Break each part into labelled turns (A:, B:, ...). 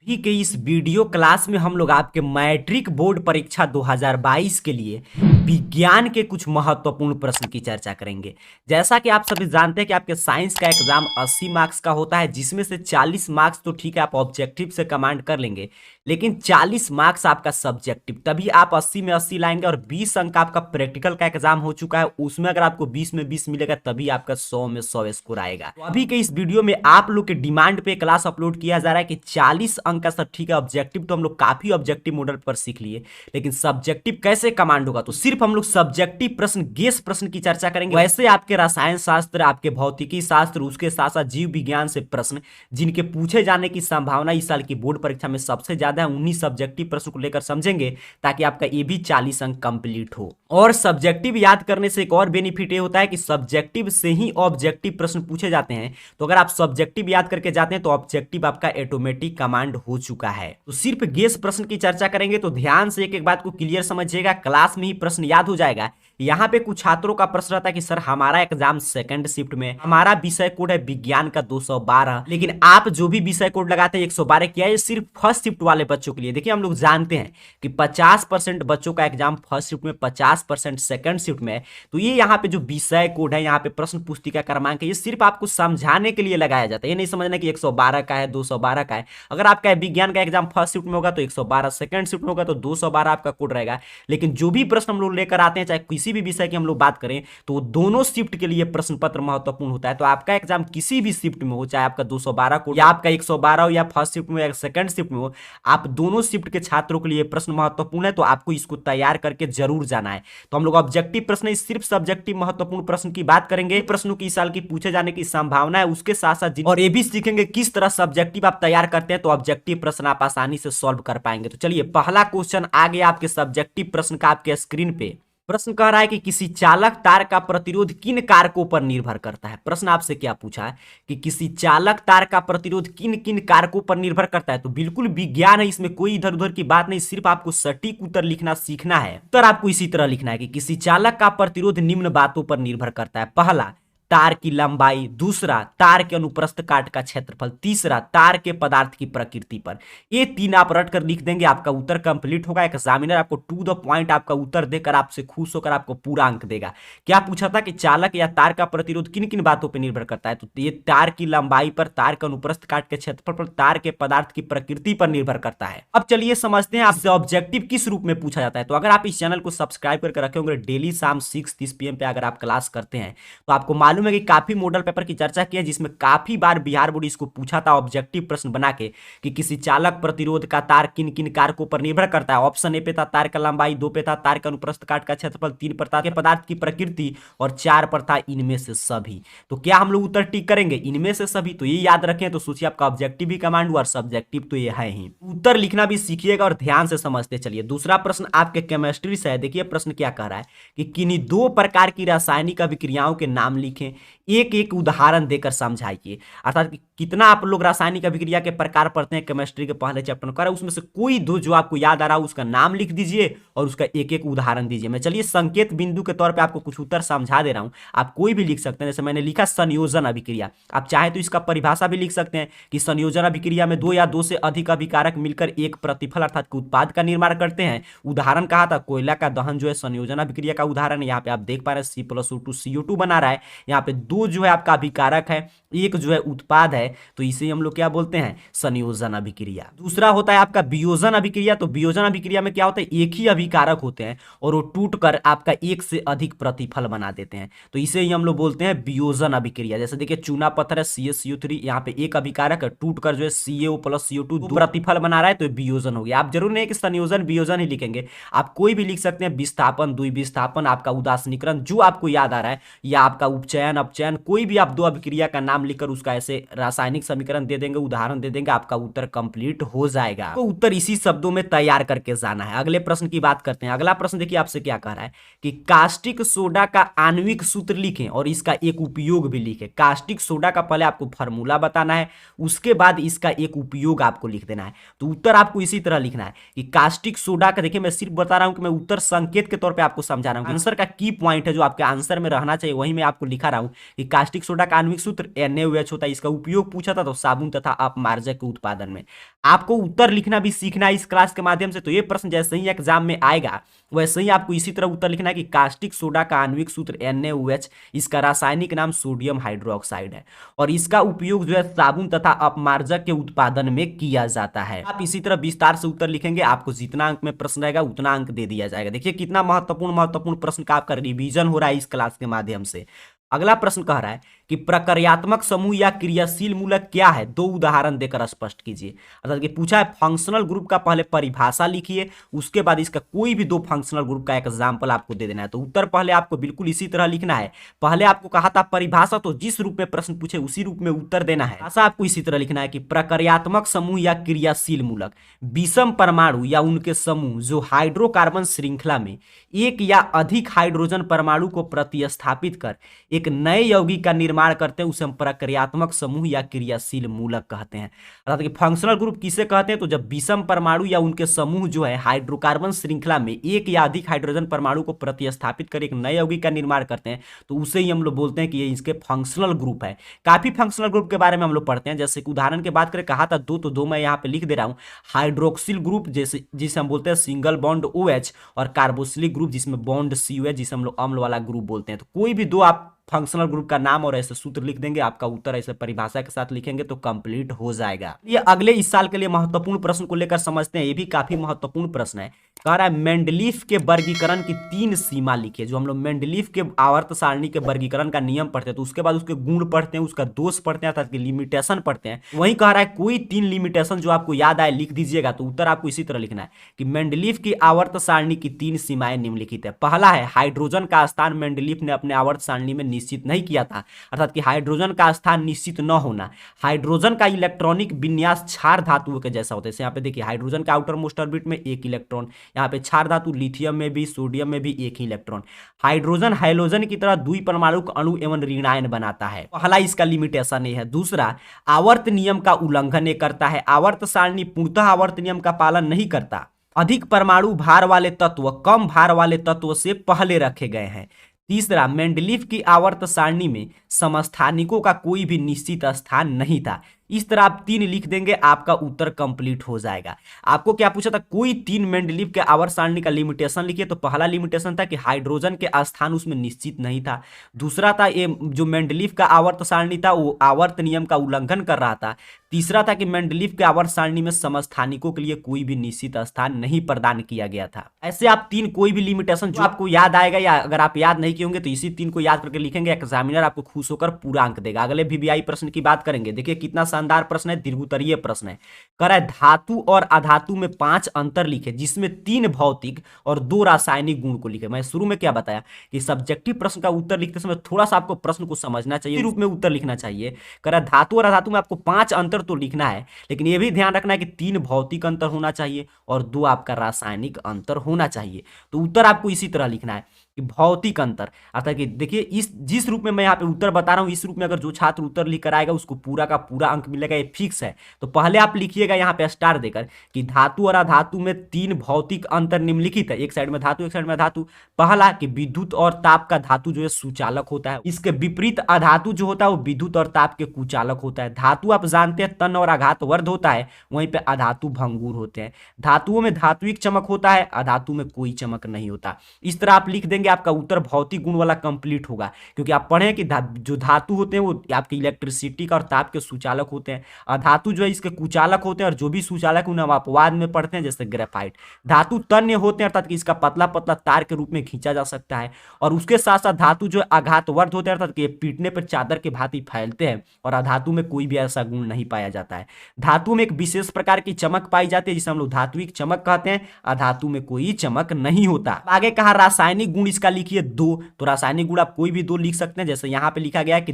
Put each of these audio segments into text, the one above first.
A: अभी के इस वीडियो क्लास में हम लोग आपके मैट्रिक बोर्ड परीक्षा 2022 के लिए विज्ञान के कुछ महत्वपूर्ण प्रश्न की चर्चा करेंगे। जैसा कि आप सभी जानते हैं कि आपके साइंस का एग्जाम 80 मार्क्स का होता है, जिसमें से 40 मार्क्स तो ठीक है आप ऑब्जेक्टिव से कमांड कर लेंगे, लेकिन 40 मार्क्स आपका सब्जेक्टिव, तभी आप 80 में 80 लाएंगे। और 20 अंक आपका प्रैक्टिकल का एग्जाम हो चुका है, उसमें अगर आपको 20 में 20 मिलेगा तभी आपका 100 में 100 स्कोर आएगा। तो अभी के इस वीडियो में आप लोग के डिमांड पे क्लास अपलोड किया जा रहा है कि 40 अंक का सब ठीक है। ऑब्जेक्टिव तो हम लोग काफी ऑब्जेक्टिव मॉडल पर सीख लिए, लेकिन सब्जेक्टिव कैसे कमांड होगा, तो सिर्फ हम लोग सब्जेक्टिव प्रश्न, गेस प्रश्न की चर्चा करेंगे। वैसे आपके रसायन शास्त्र, आपके भौतिकी शास्त्र, उसके साथ साथ जीव विज्ञान से प्रश्न जिनके पूछे जाने की संभावना इस साल की बोर्ड परीक्षा में सबसे ज्यादा है, उन्हीं सब्जेक्टिव प्रश्न को लेकर समझेंगे, ताकि आपका ये भी 40 अंक कंप्लीट हो। और सब्जेक्टिव याद करने से एक और बेनिफिट ये होता है कि सब्जेक्टिव से ही ऑब्जेक्टिव प्रश्न पूछे जाते हैं। तो अगर आप सब्जेक्टिव याद करके जाते हैं तो ऑब्जेक्टिव आपका ऑटोमेटिक कमांड हो चुका है। तो सिर्फ गेस प्रश्न की चर्चा करेंगे, तो ध्यान से एक एक बात को क्लियर समझिएगा, क्लास में ही प्रश्न याद हो जाएगा। यहाँ पे कुछ छात्रों का प्रश्न रहता है कि सर हमारा एग्जाम सेकंड शिफ्ट में, हमारा विषय कोड है विज्ञान का 212, लेकिन आप जो भी विषय कोड लगाते हैं 112 किया है, सिर्फ फर्स्ट शिफ्ट वाले बच्चों के लिए। देखिए हम लोग जानते हैं कि 50% बच्चों का एग्जाम फर्स्ट शिफ्ट में, 50% सेकंड शिफ्ट में है। तो ये यहाँ पे जो विषय कोड है, यहाँ पे प्रश्न पुस्तिका क्रमांक है, ये सिर्फ आपको समझाने के लिए लगाया जाता है। ये नहीं समझना कि 112 का है, 212 का है। अगर आपका विज्ञान का एग्जाम फर्स्ट शिफ्ट में होगा तो 112, सेकंड शिफ्ट में होगा तो 212 आपका कोड रहेगा। लेकिन जो भी प्रश्न हम लोग लेकर आते हैं, चाहे किसी भी विषय की हम लोग बात करें, तो दोनों शिफ्ट के लिए प्रश्न पत्र महत्वपूर्ण होता है। तो आपका एग्जाम किसी भी शिफ्ट में हो, चाहे आपका 212 कोड या आपका 112 हो, या फर्स्ट शिफ्ट में या सेकंड शिफ्ट में हो, आप दोनों शिफ्ट के छात्रों के लिए प्रश्न महत्वपूर्ण है। तो आपको इसको तैयार करके जरूर जाना है। तो हम लोग ऑब्जेक्टिव प्रश्न, सिर्फ सब्जेक्टिव महत्वपूर्ण प्रश्न की बात करेंगे, प्रश्नों की इस साल की पूछे जाने की संभावना है, उसके साथ साथ और ये भी सीखेंगे किस तरह सब्जेक्टिव आप तैयार करते हैं, तो ऑब्जेक्टिव प्रश्न आप आसानी से सॉल्व कर पाएंगे। तो चलिए पहला क्वेश्चन आ गया आपके सब्जेक्टिव प्रश्न का आपके स्क्रीन पे। प्रश्न कह रहा है कि किसी चालक तार का प्रतिरोध किन कारकों पर निर्भर करता है। प्रश्न आपसे क्या पूछा है कि किसी चालक तार का प्रतिरोध किन किन कारकों पर निर्भर करता है। तो बिल्कुल विज्ञान है, इसमें कोई इधर उधर की बात नहीं, सिर्फ आपको सटीक उत्तर लिखना सीखना है। उत्तर आपको इसी तरह लिखना है कि किसी चालक का प्रतिरोध निम्न बातों पर निर्भर करता है। पहला, तार की लंबाई। दूसरा, तार के अनुप्रस्थ काट का क्षेत्रफल। तीसरा, तार के पदार्थ की प्रकृति पर। ये तीन आप रट कर लिख देंगे, आपका उत्तर कंप्लीट होगा। एग्जामिनर आपको टू द पॉइंट आपका उत्तर देकर आपसे खुश होकर आपको पूरा अंक देगा। क्या पूछा था कि चालक या तार का प्रतिरोध किन किन बातों पर निर्भर करता है, तो ये तार की लंबाई पर, तार के अनुप्रस्थ काट के क्षेत्रफल पर, तार के पदार्थ की प्रकृति पर निर्भर करता है। अब चलिए समझते हैं आपसे ऑब्जेक्टिव किस रूप में पूछा जाता है। तो अगर आप इस चैनल को सब्सक्राइब करके रखे होंगे, डेली शाम 6:30 PM पे अगर आप क्लास करते हैं, तो आपको मालूम है कि काफी मॉडल पेपर की चर्चा की है, जिसमें काफी बार बिहार बोर्ड इसको पूछा था ऑब्जेक्टिव प्रश्न बना के कि किसी चालक प्रतिरोध का तार किन किन कारकों पर निर्भर करता है। ऑप्शन ए पे था तार का लंबाई, 2 पे था तार का अनुप्रस्थ काट का क्षेत्रफल, 3 पर था के पदार्थ की प्रकृति, और 4 पर था इनमें से सभी। तो क्या हम लोग उत्तर टिक करेंगे इनमें से सभी, तो ये याद रखें। तो सोचिए आपका ऑब्जेक्टिव भी कमांड हुआ और सब्जेक्टिव तो ये है ही। उत्तर लिखना भी सीखिएगा और ध्यान से समझते चलिए। दूसरा प्रश्न आपके केमिस्ट्री से है। देखिए प्रश्न क्या कह रहा है कि किन्हीं दो प्रकार की रासायनिक अभिक्रियाओं के नाम लिखें, एक एक उदाहरण देकर समझाइए। अर्थात कितना आप लोग रासायनिक अभिक्रिया के प्रकार पढ़ते हैं केमिस्ट्री के पहले चैप्टर में, कर उसमें से कोई दो जो आपको याद आ रहा हो उसका नाम लिख दीजिए और उसका एक एक उदाहरण दीजिए। मैं चलिए संकेत बिंदु के तौर पे आपको कुछ उत्तर समझा दे रहा हूं, आप कोई भी लिख सकते हैं। जैसे मैंने लिखा संयोजन अभिक्रिया, आप चाहे तो इसका परिभाषा भी लिख सकते हैं कि संयोजन अभिक्रिया में दो या दो से अधिक अभिकारक मिलकर एक प्रतिफल अर्थात उत्पाद का निर्माण करते हैं। उदाहरण कहा था कोयला का दहन जो है संयोजन अभिक्रिया का उदाहरण है। यहाँ पे आप देख पा रहे हैं C+O2 CO2 बना रहा है। यहाँ पे दो जो है आपका अभिकारक है, एक जो है उत्पाद है, तो इसे हम लोग क्या बोलते हैं, संयोजन अभिक्रिया। दूसरा होता है आपका वियोजन अभिक्रिया। तो वियोजन अभिक्रिया में क्या होता है, एक ही अभिकारक होते हैं और वो टूटकर आपका एक से अधिक प्रतिफल बना देते हैं, तो इसे ही हम लोग बोलते हैं वियोजन अभिक्रिया। जैसे देखिए चूना पत्थर है CaCO3, यहाँ पे एक अभिकारक है, टूटकर जो है CaO+CO2 दो प्रतिफल बना रहा है, तो वियोजन हो गया। आप जरूर नहीं कि संयोजन वियोजन ही लिखेंगे, आप कोई भी लिख सकते हैं। विस्थापन, द्विविस्थापन, आपका उदासीनीकरण, जो आपको याद आ रहा है, या आपका उपचयन अपचयन, कोई भी आप दो अभिक्रिया का नाम लिखकर उसका ऐसे रासायनिक समीकरण दे देंगे, उदाहरण दे देंगे, आपका उत्तर कंप्लीट हो जाएगा। तो उत्तर इसी शब्दों में तैयार करके जाना है। अगले प्रश्न की बात करते हैं। अगला प्रश्न देखिए आपसे क्या कह रहा है कि कास्टिक सोडा का आणविक सूत्र लिखें और इसका एक उपयोग भी लिखें। कास्टिक सोडा का पहले आपको फार्मूला बताना है, उसके बाद इसका एक उपयोग आपको लिख देना है। तो उत्तर आपको इसी तरह लिखना है कि कास्टिक सोडा का, देखिए मैं सिर्फ बता रहा हूं कि मैं उत्तर संकेत के तौर पे आपको समझा रहा हूं। आंसर का की पॉइंट है जो आपके आंसर में रहना चाहिए, वही मैं आपको लिखा रहा हूं कि कास्टिक सोडा का आणविक सूत्र NaOH होता है। इसका उपयोग पूछा था तो साबुन तथा अपमार्जक के उत्पादन में। आपको उत्तर लिखना भी सीखना है इस क्लास के माध्यम से। तो ये प्रश्न जैसे ही एग्जाम में आएगा वैसे ही आपको इसी तरह उत्तर लिखना है कि कास्टिक सोडा का आणविक सूत्र NaOH, इसका रासायनिक नाम सोडियम हाइड्रोक्साइड है और इसका उपयोग जो है साबुन तथा अपमार्जक के उत्पादन में किया जाता है। आप इसी तरह विस्तार से उत्तर लिखेंगे, आपको जितना अंक में प्रश्न रहेगा उतना अंक दे दिया जाएगा। देखिए कितना महत्वपूर्ण प्रश्न का आपका रिवीजन हो रहा है इस क्लास के माध्यम से। अगला प्रश्न कह रहा है कि प्रक्रियात्मक समूह या क्रियाशील मूलक क्या है, दो उदाहरण देकर स्पष्ट कीजिए। अर्थात कि पूछा है फंक्शनल ग्रुप का पहले परिभाषा लिखिए, उसके बाद इसका कोई भी दो फंक्शनल ग्रुप का एग्जाम्पल आपको दे देना है। तो उत्तर पहले आपको बिल्कुल इसी तरह लिखना है। पहले आपको कहा था परिभाषा, तो जिस रूप में प्रश्न पूछे उसी रूप में उत्तर देना है। ऐसा आपको इसी तरह लिखना है कि प्रक्रियात्मक समूह या क्रियाशील मूलक विषम परमाणु या उनके समूह जो हाइड्रोकार्बन श्रृंखला में एक या अधिक हाइड्रोजन परमाणु को प्रतिस्थापित कर एक नए यौगिक का निर्माण करते हैं, उसे हम प्रक्रियात्मक समूह या क्रियाशील मूलक कहते हैं। अर्थात कि फंक्शनल ग्रुप किसे कहते हैं, तो जब विषम परमाणु या उनके समूह जो है हाइड्रोकार्बन श्रृंखला में एक या अधिक हाइड्रोजन परमाणु को प्रतिस्थापित कर एक नए यौगिक का निर्माण करते हैं, तो उसे ही हम लोग बोलते हैं कि ये इसके फंक्शनल ग्रुप है। काफी फंक्शनल ग्रुप के बारे में हम लोग पढ़ते हैं, जैसे कि उदाहरण की बात करें, कहा था दो, तो दो मैं यहाँ पे लिख दे रहा हूँ। हाइड्रोक्सिल ग्रुप जिसे हम बोलते हैं सिंगल बॉन्ड OH, और कार्बोक्सिलिक ग्रुप जिसमें बॉन्ड COH जिसे हम लोग अम्ल वाला ग्रुप बोलते हैं। तो कोई भी दो आप फंक्शनल ग्रुप का नाम और ऐसे सूत्र लिख देंगे, आपका उत्तर ऐसे परिभाषा के साथ लिखेंगे तो कंप्लीट हो जाएगा। ये अगले इस साल के लिए महत्वपूर्ण प्रश्न को लेकर समझते हैं। ये भी काफी महत्वपूर्ण प्रश्न है। कह रहा है मेंडलीफ के वर्गीकरण की 3 सीमा लिखिए। जो हम लोग मेंडलीफ के आवर्त सारणी के वर्गीकरण का नियम पढ़ते हैं, तो उसके बाद उसके गुण पढ़ते हैं, उसका दोष पढ़ते हैं, अर्थात लिमिटेशन पढ़ते हैं। वहीं कह रहा है कोई 3 लिमिटेशन जो आपको याद आए लिख दीजिएगा। तो उत्तर आपको इसी तरह लिखना है कि मेंडलीफ की आवर्त सारणी की 3 सीमाएं निम्नलिखित है। पहला है हाइड्रोजन का स्थान मेंडलीफ ने अपने आवर्त सारणी में निश्चित नहीं किया था, अर्थात कि हाइड्रोजन का स्थान निश्चित न होना। हाइड्रोजन का इलेक्ट्रॉनिक विन्यास क्षार धातुओं के जैसा होता है। यहाँ पे देखिए हाइड्रोजन का आउटर मोस्ट ऑर्बिट में एक इलेक्ट्रॉन, यहाँ पे क्षार धातु लिथियम में भी सोडियम में भी एक ही इलेक्ट्रॉन। हाइड्रोजन हैलोजन की तरह द्विपरमाणुक अणु एवं ऋणायन बनाता है। पहला इसका लिमिटेशन है। दूसरा, आवर्त नियम का उल्लंघन करता है। आवर्त सारणी पूर्णतः आवर्त नियम का पालन नहीं करता। अधिक परमाणु भार वाले तत्व कम भार वाले तत्व से पहले रखे गए हैं। तीसरा, मेंडलीफ की आवर्त सारणी में समस्थानिकों का कोई भी निश्चित स्थान नहीं था। इस तरह आप 3 लिख देंगे, आपका उत्तर कंप्लीट हो जाएगा। आपको क्या पूछा था, कोई 3 मेंडलीफ के आवर्त सारणी का लिमिटेशन लिखिए। तो पहला लिमिटेशन था कि हाइड्रोजन के स्थान उसमें निश्चित नहीं था। दूसरा था ये जो मेंडलीफ का आवर्त सारणी था वो आवर्त नियम का उल्लंघन कर रहा था। तीसरा था कि मेंडलीफ के आवर्त सारणी में समस्थानिकों के लिए कोई भी निश्चित स्थान नहीं प्रदान किया गया था। ऐसे आप 3 कोई भी लिमिटेशन जो आपको याद आएगा, या अगर आप याद नहीं किए होंगे तो इसी 3 को याद करके लिखेंगे, एग्जामिनर आपको खुश होकर पूरा अंक देगा। अगले VBI प्रश्न की बात करेंगे। देखिए कितना शानदार प्रश्न है, दीर्घोत्तरीय प्रश्न है। कह रहा है धातु और अधातु में 5 अंतर लिखे, जिसमें 3 भौतिक और 2 रासायनिक गुण को लिखे। मैं शुरू में क्या बताया कि सब्जेक्टिव प्रश्न का उत्तर लिखते समय थोड़ा सा आपको प्रश्न को समझना चाहिए, रूप में उत्तर लिखना चाहिए। कह रहा है धातु और अधातु में आपको 5 अंतर तो लिखना है, लेकिन यह भी ध्यान रखना है कि 3 भौतिक अंतर होना चाहिए और 2 आपका रासायनिक अंतर होना चाहिए। तो उत्तर आपको इसी तरह लिखना है कि भौतिक अंतर, अर्थात कि देखिए इस जिस रूप में मैं यहाँ पे उत्तर बता रहा हूँ, इस रूप में अगर जो छात्र उत्तर लिख कर आएगा उसको पूरा का पूरा अंक मिलेगा, ये फिक्स है। तो पहले आप लिखिएगा यहाँ पे स्टार देकर कि धातु और अधातु में 3 भौतिक अंतर निम्नलिखित है। एक साइड में धातु, एक साइड में अधातु। पहला कि विद्युत और ताप का धातु जो है सुचालक होता है, इसके विपरीत अधातु जो होता है वो विद्युत और ताप के कुचालक होता है। धातु आप जानते हैं तन और आघात वर्ध होता है, वहीं पे अधातु भंगुर होते हैं। धातुओं में धात्विक चमक होता है, अधातु में कोई चमक नहीं होता। इस तरह आप लिख देंगे, आपका उत्तर भौतिक गुण वाला कंप्लीट होगा। क्योंकि आप पढ़े कि जो धातु होते हैं वो आपके इलेक्ट्रिसिटी का और ताप के सुचालक होते हैं, अधातु जो है इसके कुचालक होते हैं, और जो भी सुचालक उन्हें हम अपवाद में पढ़ते हैं जैसे ग्रेफाइट। धातु तन्य होते हैं, अर्थात कि इसका पतला पतला तार के रूप में खींचा जा सकता है। और उसके साथ साथ धातु जो आघातवर्ध होते हैं, अर्थात कि पीटने पर चादर के भांति फैलते हैं, और अधातु में कोई भी ऐसा गुण नहीं पाया जाता है। धातु में एक विशेष प्रकार की चमक पाई जाती है जिसे हम लोग धात्विक चमक कहते हैं, अधातु में कोई चमक नहीं होता। आगे कहा रासायनिक गुण इसका लिखिए 2। तो रासायनिक गुण आप कोई भी 2 लिख सकते हैं। जैसे यहाँ पे लिखा गया है कि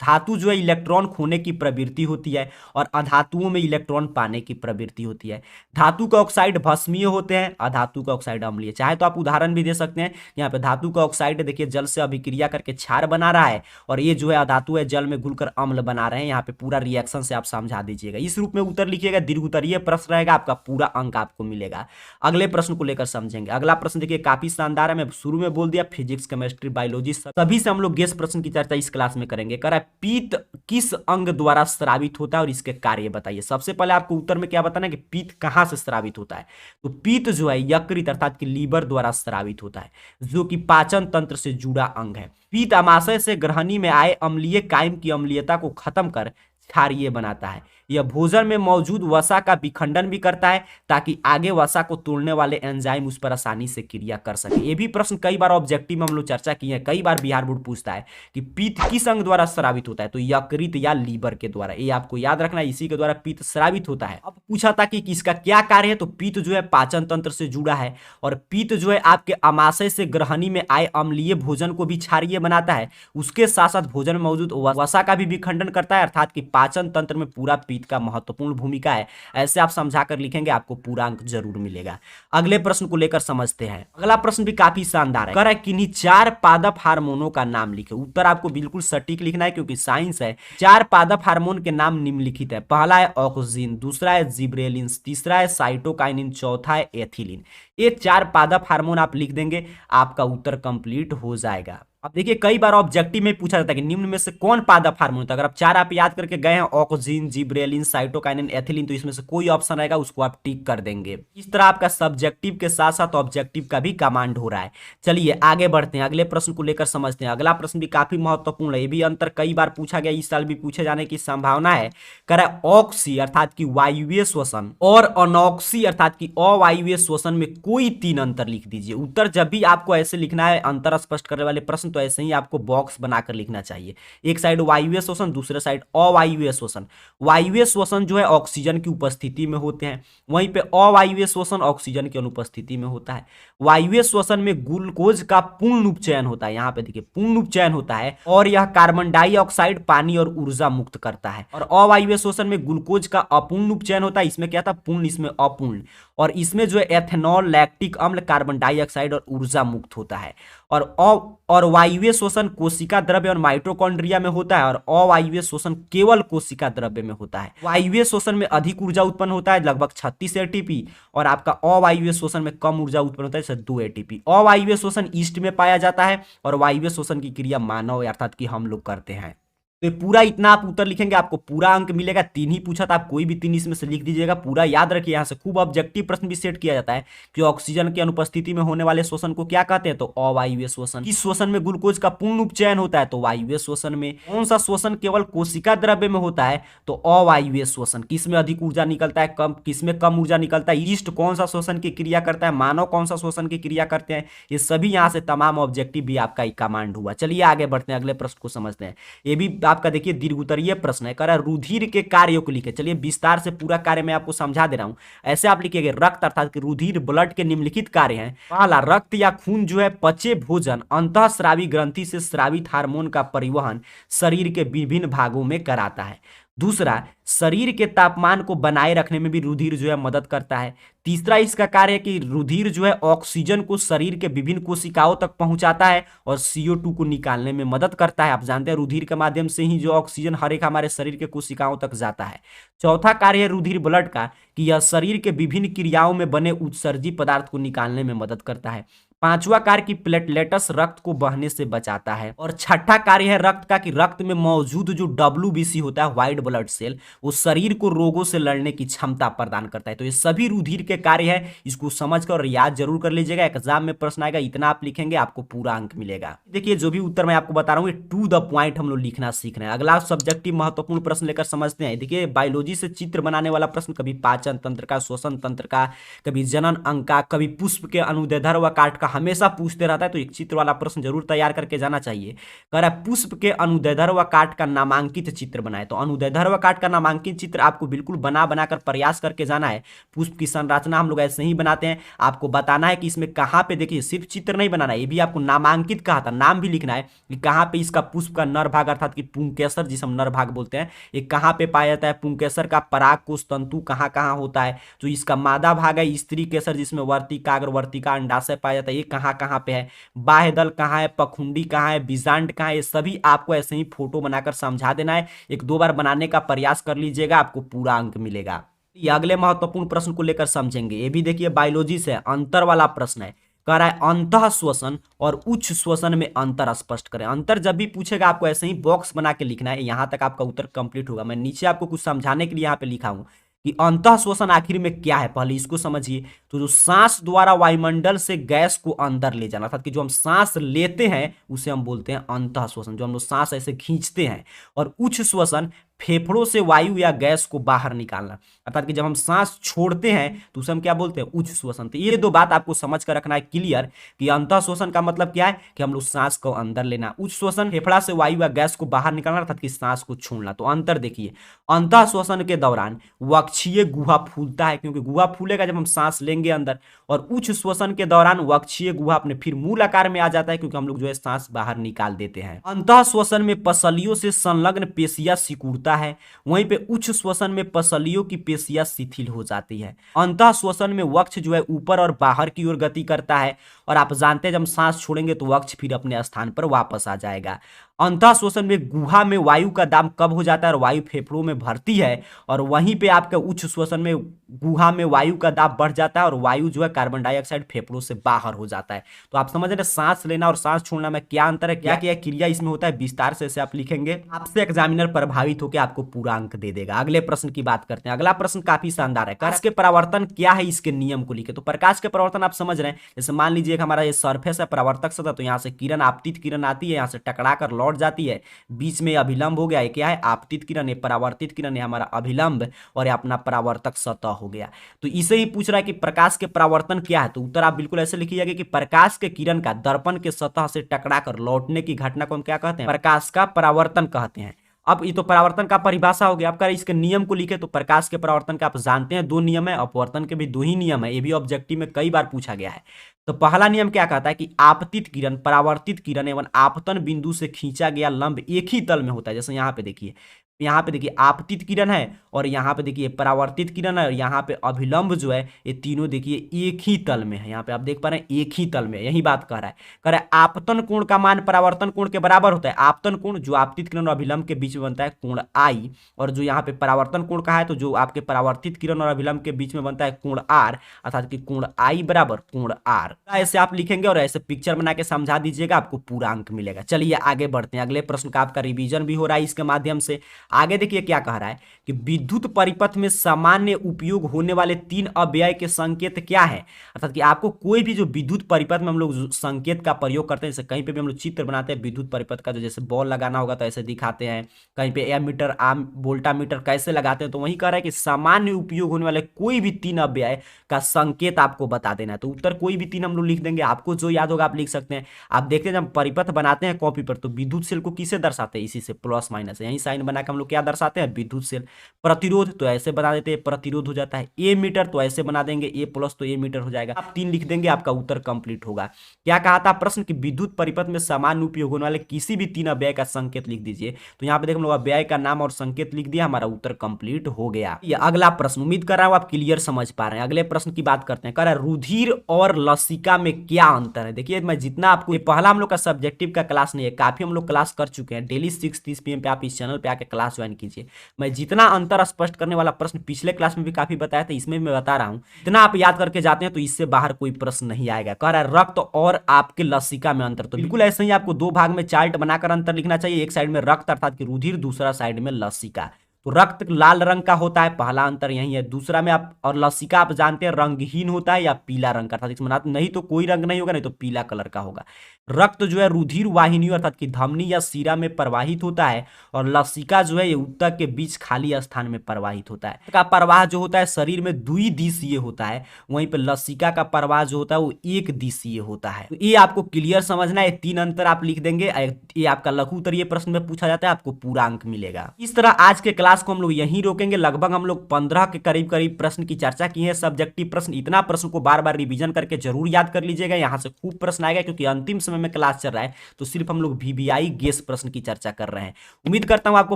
A: धातु जो है इलेक्ट्रॉन खोने की प्रवृत्ति होती है और अधातुओं में इलेक्ट्रॉन पाने की प्रवृत्ति होती है। धातु का ऑक्साइड भस्मीय होते हैं, अधातु का ऑक्साइड अम्लीय। चाहे तो आप उदाहरण भी दे सकते हैं। यहाँ पे धातु का ऑक्साइड देखिए जल से अभिक्रिया करके क्षार बना रहा है, और ये जो है अधातु है जल में घुलकर अम्ल बना रहे हैं। यहाँ पे पूरा रिएक्शन से आप समझा दीजिएगा। इस रूप में उत्तर लिखिएगा, दीर्घोत्तरीय प्रश्न रहेगा, आपका पूरा अंक आपको मिलेगा। अगले प्रश्न को लेकर समझेंगे। अगला प्रश्न देखिए काफी शानदार है, मैं शुरू में बोल दिया, फिजिक्स, केमिस्ट्री, बायोलॉजी सभी से हम लोग गेस प्रश्न की चर्चा इस क्लास में करेंगे। कह रहा है पीत किस अंग द्वारा स्रावित होता है और इसके कार्य बताइए। सबसे पहले आपको उत्तर में क्या बताना है कि पीत कहां से स्रावित होता है। तो पीत जो है यकृत अर्थात कि लीवर द्वारा स्रावित होता है, जो कि पाचन तंत्र से जुड़ा अंग है। पीत आमाशय से ग्रहणी में आए अम्लीय कायम की अम्लीयता को खत्म कर क्षारीय बनाता है। यह भोजन में मौजूद वसा का विखंडन भी करता है ताकि आगे वसा को तोड़ने वाले एंजाइम उस पर आसानी से क्रिया कर सके। ये भी प्रश्न कई बार ऑब्जेक्टिव में हम लोग चर्चा किए हैं, कई बार बिहार बोर्ड पूछता है कि पीत किस अंग द्वारा स्रावित होता है, तो यकृत या लीवर के द्वारा। ये आपको याद रखना है, इसी के द्वारा पीत स्रावित होता है। अब पूछा था कि इसका क्या कार्य है, तो पीत जो है पाचन तंत्र से जुड़ा है और पीत जो है आपके आमाशय से ग्रहणी में आए अम्लीय भोजन को भी क्षारीय बनाता है। उसके साथ साथ भोजन में मौजूद वसा का भी विखंडन करता है, अर्थात कि पाचन तंत्र में पूरा पीत का महत्वपूर्ण भूमिका है। ऐसे आप समझाकर लिखेंगे, आपको पूरा अंक जरूर मिलेगा। अगले प्रश्न को लेकर समझते हैं। अगला प्रश्न भी काफी शानदार है। कह रहा है किन्हीं 4 पादप हार्मोनों का नाम लिखे। उत्तर आपको बिल्कुल सटीक लिखना है क्योंकि साइंस है। 4 पादप हार्मोन के नाम निम्नलिखित है। पहला है ऑक्सिन, दूसरा है जिब्रेलिन, तीसरा है साइटोकाइनिन, चौथा है एथिलीन। ये 4 पादप हार्मोन आप लिख देंगे, आपका उत्तर कंप्लीट हो जाएगा। अब देखिए कई बार ऑब्जेक्टिव में पूछा जाता है कि निम्न में से कौन पादप हार्मोन होता है। अगर आप 4 आप याद करके गए हैं, ऑक्सिन, जिब्रेलिन, साइटोकाइनिन, एथिलीन, तो इसमें से कोई ऑप्शन रहेगा उसको आप टिक कर देंगे। इस तरह आपका सब्जेक्टिव के साथ साथ ऑब्जेक्टिव का भी कमांड हो रहा है। चलिए आगे बढ़ते हैं, अगले प्रश्न को लेकर समझते हैं। अगला प्रश्न भी काफी महत्वपूर्ण है, ये भी अंतर कई बार पूछा गया, इस साल भी पूछे जाने की संभावना है। कह रहा है ऑक्सी अर्थात की वायुवीय श्वसन और अनॉक्सी अर्थात की अवायुवीय श्वसन में कोई 3 अंतर लिख दीजिए। उत्तर जब भी आपको ऐसे लिखना है अंतर स्पष्ट करने वाले प्रश्न, तो ऐसे ही आपको बॉक्स बनाकर लिखना चाहिए। एक साइड वायुवीय श्वसन, दूसरे साइड अवायुवीय श्वसन। वायुवीय श्वसन जो है ऑक्सीजन की उपस्थिति में होते हैं, वहीं पे अवायुवीय श्वसन ऑक्सीजन की अनुपस्थिति में होता है। वायुवीय श्वसन में ग्लूकोज का पूर्ण उपचयन होता है, यहाँ पे देखिए पूर्ण उपचयन होता है, और यह कार्बन डाइऑक्साइड, पानी और ऊर्जा मुक्त करता है। और अवायुवीय श्वसन में ग्लूकोज का अपूर्ण उपचयन होता है, इसमें क्या था पूर्ण, इसमें अपूर्ण, और इसमें जो है एथेनॉल, लैक्टिक अम्ल, कार्बन डाइऑक्साइड और ऊर्जा मुक्त होता है। और वायुवीय श्वसन कोशिका द्रव्य और माइटोकॉन्ड्रिया में होता है, और अवायुवीय श्वसन केवल कोशिका द्रव्य में होता है। वायुवीय श्वसन में अधिक ऊर्जा उत्पन्न होता है, लगभग 36 एटीपी, और आपका अवायुवीय श्वसन में कम ऊर्जा उत्पन्न होता है, जैसे 2 एटीपी। अवायुवीय श्वसन ईस्ट में पाया जाता है, और वायुवीय श्वसन की क्रिया मानव अर्थात कि हम लोग करते हैं। तो पूरा इतना आप उत्तर लिखेंगे, आपको पूरा अंक मिलेगा। 3 ही पूछा था, आप कोई भी 3 इसमें से लिख दीजिएगा। पूरा याद रखिए, यहाँ से खूब ऑब्जेक्टिव प्रश्न भी सेट किया जाता है कि ऑक्सीजन की अनुपस्थिति में होने वाले श्वसन को क्या कहते हैं, तो अवायुवीय श्वसन। इस श्वसन में ग्लूकोज का पूर्ण उपचयन होता है, तो वायुवीय श्वसन में। कौन सा श्वसन केवल कोशिका द्रव्य में होता है, तो अवायुवीय श्वसन। किसमें अधिक ऊर्जा निकलता है, कम, किसमें कम ऊर्जा निकलता है। ईस्ट कौन सा श्वसन की क्रिया करता है, मानव कौन सा श्वसन की क्रिया करते हैं। ये सभी यहाँ से तमाम ऑब्जेक्टिव भी आपका कमांड हुआ। चलिए आगे बढ़ते हैं, अगले प्रश्न को समझते हैं। ये भी आपका देखिए दीर्घ ये प्रश्न है। कह रहा है रुधिर के कार्यों को लिखे। चलिए विस्तार से पूरा कार्य मैं आपको समझा दे रहा हूं। ऐसे आप लिखिएगा, रक्त अर्थात कि रुधिर, ब्लड के निम्नलिखित कार्य हैं। पहला, रक्त या खून जो है पचे भोजन अंतःस्रावी ग्रंथि से स्रावित हार्मोन का परिवहन शरीर के विभिन्न भागों में कराता है। दूसरा, शरीर के तापमान को बनाए रखने में भी रुधिर जो है मदद करता है। तीसरा, इसका कार्य है कि रुधिर जो है ऑक्सीजन को शरीर के विभिन्न कोशिकाओं तक पहुंचाता है और CO2 को निकालने में मदद करता है। आप जानते हैं रुधिर के माध्यम से ही जो ऑक्सीजन हर एक हमारे शरीर के कोशिकाओं तक जाता है। चौथा कार्य है रुधिर ब्लड का कि यह शरीर के विभिन्न क्रियाओं में बने उत्सर्जी पदार्थ को निकालने में मदद करता है। पांचवा कार्य की प्लेटलेटस रक्त को बहने से बचाता है। और छठा कार्य है रक्त का कि रक्त में मौजूद जो WBC होता है, व्हाइट ब्लड सेल, वो शरीर को रोगों से लड़ने की क्षमता प्रदान करता है। तो ये सभी रुधिर के कार्य है, इसको समझकर और याद जरूर कर लीजिएगा। एग्जाम में प्रश्न आएगा, इतना आप लिखेंगे आपको पूरा अंक मिलेगा। देखिए जो भी उत्तर मैं आपको बता रहा हूँ ये टू द पॉइंट हम लोग लिखना सीख रहे हैं। अगला सब्जेक्टिव महत्वपूर्ण प्रश्न लेकर समझते हैं। देखिए बायोलॉजी से चित्र बनाने वाला प्रश्न, कभी पाचन तंत्र का, श्वसन तंत्र का, कभी जनन अंग का, कभी पुष्प के अनुदैर्ध्य व काट का, हमेशा पूछते रहता है। तो एक चित्र वाला प्रश्न जरूर तैयार करके जाना चाहिए। कह रहा है पुष्प के अनुदैर्ध्य व काट का नामांकित चित्र बनाए। तो अनुदैर्ध्य व काट का नामांकित चित्र आपको बिल्कुल बनाकर प्रयास करके जाना है। पुष्प की संरचना हम लोग ऐसे ही बनाते हैं, आपको बताना है कि इसमें कहां पे, देखिए सिर्फ चित्र नहीं बनाना है, ये भी आपको नामांकित कहा था, नाम भी लिखना है कि कहां पे इसका पुष्प का नर भाग अर्थात कि पुंकेसर, जिसे हम नर भाग बोलते हैं, ये कहां पे पाया जाता है। पुंकेसर का परागकोश तंतु कहां कहां होता है। जो इसका मादा भाग है स्त्री केसर, जिसमें वर्तिका, अग्र वर्तिका, अंडाशय पाया जाता है, ये कहां कहां पे है। बाह्य दल कहां है, पखुंडी कहां है, बीजांड कहां है, ये सभी आपको ऐसे ही फोटो बनाकर समझा देना है। 1-2 बार बनाने का प्रयास कर लीजिएगा, आपको पूरा अंक मिलेगा। ये अगले महत्वपूर्ण प्रश्न को लेकर समझेंगे। ये भी देखिए बायोलॉजी से अंतर वाला प्रश्न है। कह रहा है अंतः श्वसन और उच्च श्वसन में अंतर स्पष्ट करें। अंतर जब भी पूछेगा आपको ऐसे ही बॉक्स बना के लिखना है, यहां तक आपका उत्तर कंप्लीट होगा। मैं नीचे आपको कुछ समझाने के लिए यहाँ पे लिखा हूं कि अंतः श्वसन आखिर में क्या है, पहले इसको समझिए। तो जो सांस द्वारा वायुमंडल से गैस को अंदर ले जाना, अर्थात कि जो हम सांस लेते हैं उसे हम बोलते हैं अंतः श्वसन, जो हम लोग सांस ऐसे खींचते हैं। और उच्च श्वसन फेफड़ों से वायु या गैस को बाहर निकालना, अर्थात कि जब हम सांस छोड़ते हैं तो उसे हम क्या बोलते हैं, उच्च श्वसन। तो ये दो बात आपको समझ कर रखना है क्लियर कि अंतः श्वसन का मतलब क्या है कि हम लोग सांस को अंदर लेना, उच्च श्वसन फेफड़ा से वायु या गैस को बाहर निकालना, अर्थात कि सांस को छोड़ना। तो अंतर देखिए, अंतः श्वसन के दौरान वक्षीय गुहा फूलता है, क्योंकि गुहा फूलेगा जब हम सांस लेंगे अंदर। और उच्च श्वसन के दौरान वक्षीय गुहा अपने फिर मूल आकार में आ जाता है, क्योंकि हम लोग जो है सांस बाहर निकाल देते हैं। अंतः श्वसन में पसलियों से संलग्न पेशियां सिकुड़ता है, वहीं पे उच्च श्वसन में पसलियों की पेशियां शिथिल हो जाती है। अंतः श्वसन में वक्ष जो है ऊपर और बाहर की ओर गति करता है, और आप जानते हैं जब हम सांस छोड़ेंगे तो वक्ष फिर अपने स्थान पर वापस आ जाएगा। अंतः श्वसन में गुहा में वायु का दाब कम हो जाता है और वायु फेफड़ों में भरती है, और वहीं पे आपके उच्च श्वसन में गुहा में वायु का दाब बढ़ जाता है और वायु जो है कार्बन डाइऑक्साइड फेफड़ों से बाहर हो जाता है। तो आप समझ रहे हैं सांस लेना और सांस छोड़ना में क्या अंतर है, क्या क्या क्रिया इसमें होता है, विस्तार से इसे आप लिखेंगे, आपसे एग्जामिनर प्रभावित होकर आपको पूरा अंक दे देगा। अगले प्रश्न की बात करते हैं। अगला प्रश्न काफी शानदार है, प्रकाश के परावर्तन क्या है, इसके नियम को लिखे। तो प्रकाश के परावर्तन आप समझ रहे हैं, जैसे मान लीजिए हमारा ये सरफेस है, परावर्तक सतह, तो यहाँ से किरण आपतित किरण आती है, यहाँ से टकरा कर लौट जाती है, बीच में अभिलंब हो गया, ये क्या है आपतित किरण, ये परावर्तित किरण है हमारा अभिलंब, और ये अपना परावर्तक सतह हो गया। तो इसे ही पूछ रहा है कि प्रकाश के परावर्तन क्या है। तो उत्तर आप बिल्कुल ऐसे लिखिएगा कि प्रकाश के किरण का दर्पण के सतह से टकरा कर लौटने की घटना को हम क्या कहते हैं, प्रकाश का परावर्तन कहते हैं। अब ये तो परावर्तन का परिभाषा हो गया। आपका इसके नियम को लिखे, तो प्रकाश के परावर्तन का आप जानते हैं दो नियम है, अपवर्तन के भी दो ही नियम है, ये भी ऑब्जेक्टिव में कई बार पूछा गया है। तो पहला नियम क्या कहता है कि आपतित किरण परावर्तित किरण एवं आपतन बिंदु से खींचा गया लंब एक ही तल में होता है। जैसे यहाँ पे देखिए, यहाँ पे देखिए आपतित किरण है, और यहाँ पे देखिए परावर्तित किरण है, और यहाँ पे अभिलंब जो है, ये तीनों देखिए एक ही तल में है। यहाँ पे आप देख पा रहे हैं एक ही तल में, यही बात कह रहा है आपतन कोण का मान परावर्तन कोण के बराबर होता है। आपतन कोण जो आपतित किरण और अभिलंब के बीच में बनता है कोण आई, और जो यहाँ पे परावर्तन कोण का है तो जो आपके परावर्तित किरण और अभिलंब के बीच में बनता है कोण आर, अर्थात कि कोण आई बराबर कोण आर। ऐसे आप लिखेंगे और ऐसे पिक्चर बना के समझा दीजिएगा, आपको पूरा अंक मिलेगा। चलिए आगे बढ़ते हैं, अगले प्रश्न का आपका रिवीजन भी हो रहा है इसके माध्यम से। आगे देखिए क्या कह रहा है कि विद्युत परिपथ में सामान्य उपयोग होने वाले तीन अव्यय के संकेत क्या है, अर्थात कि आपको कोई भी जो विद्युत परिपथ में हम लोग संकेत का प्रयोग करते हैं, जैसे कहीं पे भी हम लोग चित्र बनाते हैं विद्युत परिपथ का, जो जैसे बॉल लगाना होगा तो ऐसे दिखाते हैं, कहीं पे एमीटर आम वोल्टामीटर कैसे लगाते हैं, तो वही कह रहा है कि सामान्य उपयोग होने वाले कोई भी तीन अव्यय का संकेत आपको बता देना है। तो उत्तर कोई भी तीन हम लोग लिख देंगे, आपको जो याद होगा आप लिख सकते हैं। आप देखते हैं जब परिपथ बनाते हैं कॉपी पर, तो विद्युत सेल को किसे दर्शाते हैं, इसी से प्लस माइनस, यही साइन बना के हम लोग क्या दर्शाते हैं, विद्युत सेल। प्रतिरोध तो ऐसे बना देते हैं, प्रतिरोध हो जाता है। ए मीटर तो ऐसे बना देंगे, ए प्लस तो ए मीटर हो जाएगा। आप तीन लिख देंगे, आपका उत्तर कंप्लीट होगा। क्या कहा था प्रश्न की विद्युत परिपथ में सामान्य उपयोग होने वाले किसी भी तीन अव्यय का संकेत लिख दीजिए। तो यहाँ पे देख लो अव्यय का नाम और संकेत लिख दिया, हमारा उत्तर कंप्लीट हो गया। ये अगला प्रश्न, उम्मीद कर रहा हूं आप क्लियर समझ पा रहे हैं। अगले प्रश्न की बात करते हैं, कह रहा है रुधिर और लसिका में क्या अंतर है। देखिए मैं जितना आपको, ये पहला हम लोग का सब्जेक्टिव का क्लास नहीं है, काफी हम लोग क्लास कर चुके हैं। डेली 6:30 PM पे आप इस चैनल पे आके क्लास ज्वाइन कीजिए। मैं जितना अंतर स्पष्ट करने वाला प्रश्न पिछले क्लास में भी काफी बताया था, इसमें मैं बता रहा हूं, इतना आप याद करके जाते हैं तो इससे बाहर कोई प्रश्न नहीं आएगा। कह रहा है रक्त और आपके लसिका में अंतर, तो बिल्कुल ऐसे ही आपको दो भाग में चार्ट बनाकर अंतर लिखना चाहिए। एक साइड में रक्त अर्थात कि रुधिर, दूसरा साइड में लसिका। तो रक्त लाल रंग का होता है, पहला अंतर यही है। दूसरा में आप, और लसिका आप जानते हैं रंगहीन होता है या पीला रंग का, अर्थात इसमें नहीं तो कोई रंग नहीं होगा, नहीं तो पीला कलर का होगा। रक्त जो है रुधिर वाहिनियों अर्थात कि धमनी या शिरा में प्रवाहित होता है, और लसिका जो है ये ऊतक के बीच खाली स्थान में प्रवाहित होता है। का प्रवाह जो होता है शरीर में द्विदिशीय होता है, वहीं पे लसिका का प्रवाह जो होता है वो एक दिशीय होता है। तो ये आपको क्लियर समझना है, तीन अंतर आप लिख देंगे। ये आपका लघु उत्तरीय प्रश्न में पूछा जाता है, आपको पूरा अंक मिलेगा। इस तरह आज के क्लास को हम लोग यहीं रोकेंगे। लगभग हम लोग 15 के करीब प्रश्न की चर्चा की है, सब्जेक्टिव प्रश्न। इतना प्रश्न को बार बार रिवीजन करके जरूर याद कर लीजिएगा, यहाँ से खूब प्रश्न आएगा, क्योंकि अंतिम समय में क्लास चल रहा है तो सिर्फ हम लोग VVI गेस प्रश्न की चर्चा कर रहे हैं। उम्मीद करता हूं आपको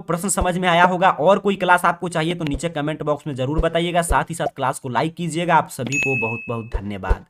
A: प्रश्न समझ में आया होगा। और कोई क्लास आपको चाहिए तो नीचे कमेंट बॉक्स में जरूर बताइएगा, साथ ही साथ क्लास को लाइक कीजिएगा। आप सभी को बहुत बहुत धन्यवाद।